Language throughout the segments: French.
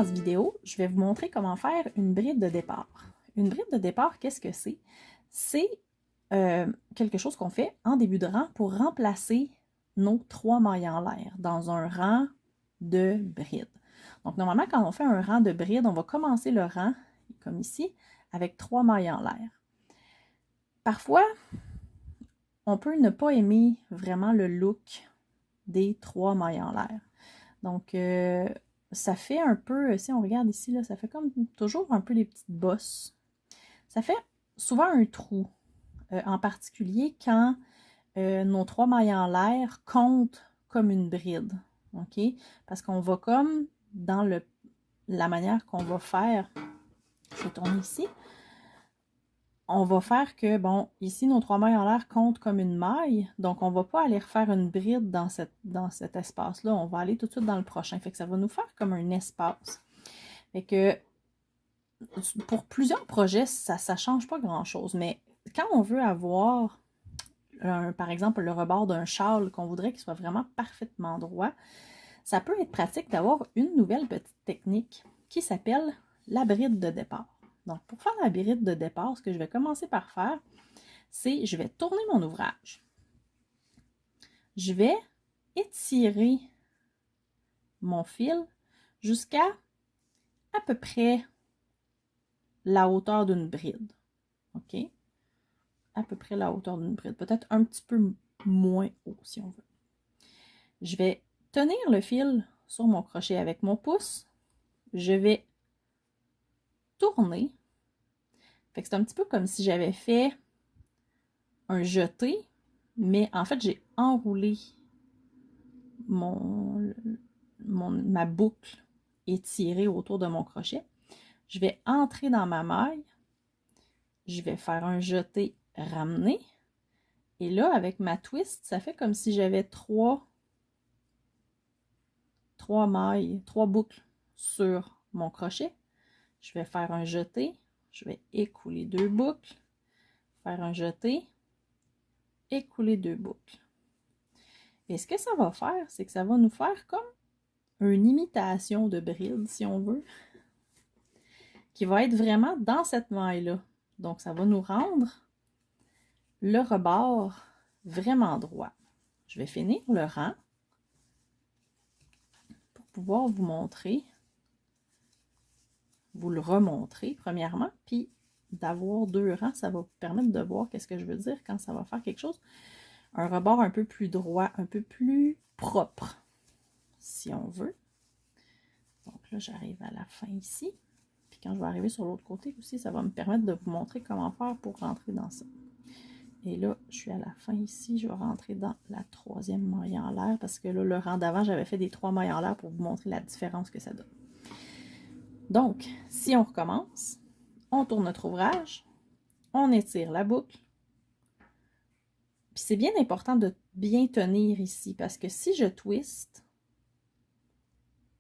dans cette vidéo, je vais vous montrer comment faire une bride de départ. Une bride de départ, qu'est-ce que c'est? C'est quelque chose qu'on fait en début de rang pour remplacer nos 3 mailles en l'air dans un rang de bride. Donc, normalement, quand on fait un rang de bride, on va commencer le rang, comme ici, avec 3 mailles en l'air. Parfois, on peut ne pas aimer vraiment le look des 3 mailles en l'air. Donc, ça fait un peu, si on regarde ici, là, ça fait comme toujours un peu des petites bosses. Ça fait souvent un trou, en particulier quand nos 3 mailles en l'air comptent comme une bride. OK? Parce qu'on va comme dans la manière qu'on va faire, je vais tourner ici, on va faire que, bon, ici, nos 3 mailles en l'air comptent comme une maille, donc on ne va pas aller refaire une bride dans cet espace-là, on va aller tout de suite dans le prochain. Fait que ça va nous faire comme un espace. Fait que, pour plusieurs projets, ça ne change pas grand-chose, mais quand on veut avoir, par exemple, le rebord d'un châle qu'on voudrait qu'il soit vraiment parfaitement droit, ça peut être pratique d'avoir une nouvelle petite technique qui s'appelle la bride de départ. Donc, pour faire la bride de départ, ce que je vais commencer par faire, c'est je vais tourner mon ouvrage. Je vais étirer mon fil jusqu'à à peu près la hauteur d'une bride. OK? À peu près la hauteur d'une bride. Peut-être un petit peu moins haut, si on veut. Je vais tenir le fil sur mon crochet avec mon pouce. Je vais tourner. Fait que c'est un petit peu comme si j'avais fait un jeté, mais en fait, j'ai enroulé ma boucle étirée autour de mon crochet. Je vais entrer dans ma maille. Je vais faire un jeté ramené. Et là, avec ma twist, ça fait comme si j'avais trois mailles, 3 boucles sur mon crochet. Je vais faire un jeté. Je vais écouler 2 boucles. Faire un jeté. Écouler 2 boucles. Et ce que ça va faire, c'est que ça va nous faire comme une imitation de bride, si on veut, qui va être vraiment dans cette maille-là. Donc, ça va nous rendre le rebord vraiment droit. Je vais finir le rang pour pouvoir vous montrer, vous le remontrer premièrement, puis d'avoir 2 rangs, ça va vous permettre de voir qu'est-ce que je veux dire quand ça va faire quelque chose. Un rebord un peu plus droit, un peu plus propre, si on veut. Donc là, j'arrive à la fin ici. Puis quand je vais arriver sur l'autre côté aussi, ça va me permettre de vous montrer comment faire pour rentrer dans ça. Et là, je suis à la fin ici. Je vais rentrer dans la 3e maille en l'air parce que là, le rang d'avant, j'avais fait des 3 mailles en l'air pour vous montrer la différence que ça donne. Donc, si on recommence, on tourne notre ouvrage, on étire la boucle. Puis c'est bien important de bien tenir ici parce que si je twist,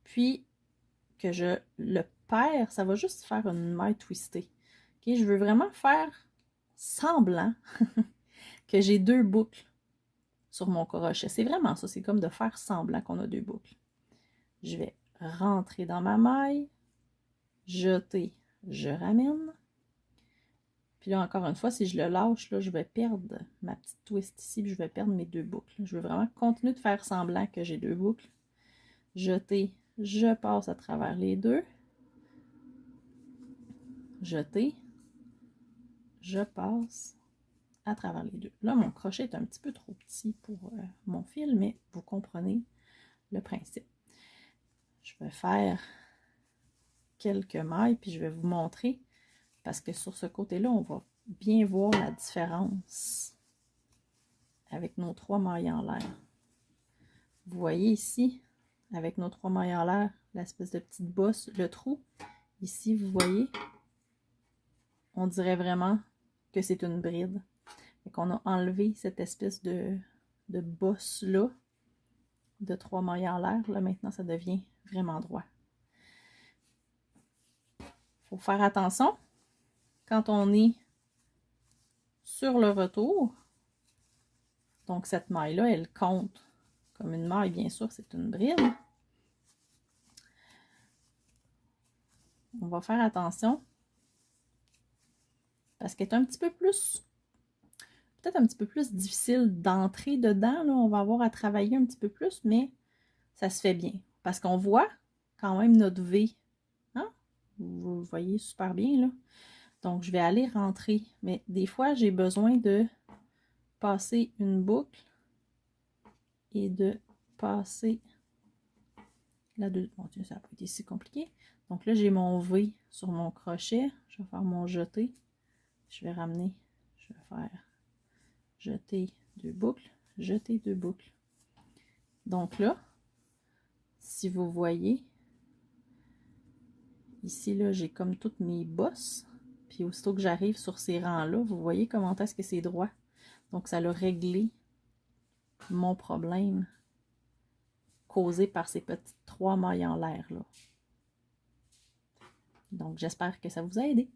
puis que je le perds, ça va juste faire une maille twistée. Okay? Je veux vraiment faire semblant que j'ai 2 boucles sur mon crochet. C'est vraiment ça, c'est comme de faire semblant qu'on a 2 boucles. Je vais rentrer dans ma maille, jeter, je ramène. Puis là, encore une fois, si je le lâche, là, je vais perdre ma petite twist ici, puis je vais perdre mes 2 boucles. Je veux vraiment continuer de faire semblant que j'ai 2 boucles. Jeter, je passe à travers les 2. Jeter, je passe à travers les 2. Là, mon crochet est un petit peu trop petit pour mon fil, mais vous comprenez le principe. Je vais faire quelques mailles, puis je vais vous montrer, parce que sur ce côté-là, on va bien voir la différence avec nos 3 mailles en l'air. Vous voyez ici, avec nos 3 mailles en l'air, l'espèce de petite bosse, le trou. Ici, vous voyez, on dirait vraiment que c'est une bride. Et qu'on a enlevé cette espèce de bosse-là, de 3 mailles en l'air. Là, maintenant, ça devient vraiment droit. Il faut faire attention quand on est sur le retour. Donc, cette maille-là, elle compte comme une maille, bien sûr, c'est une bride. on va faire attention parce qu'elle est un petit peu plus, peut-être un petit peu plus difficile d'entrer dedans. Là. On va avoir à travailler un petit peu plus, mais ça se fait bien. Parce qu'on voit quand même notre V. Hein? Vous le voyez super bien, là. Donc, je vais aller rentrer. Mais des fois, j'ai besoin de passer une boucle et de passer la deux. Bon, Dieu, ça n'a pas été si compliqué. Donc là, j'ai mon V sur mon crochet. Je vais faire mon jeté. Je vais ramener. Je vais faire jeter deux boucles, jeter deux boucles. Donc là, si vous voyez, ici, là, j'ai comme toutes mes bosses. Puis aussitôt que j'arrive sur ces rangs-là, vous voyez comment est-ce que c'est droit. Donc, ça a réglé mon problème causé par ces petites 3 mailles en l'air, là. Donc, j'espère que ça vous a aidé.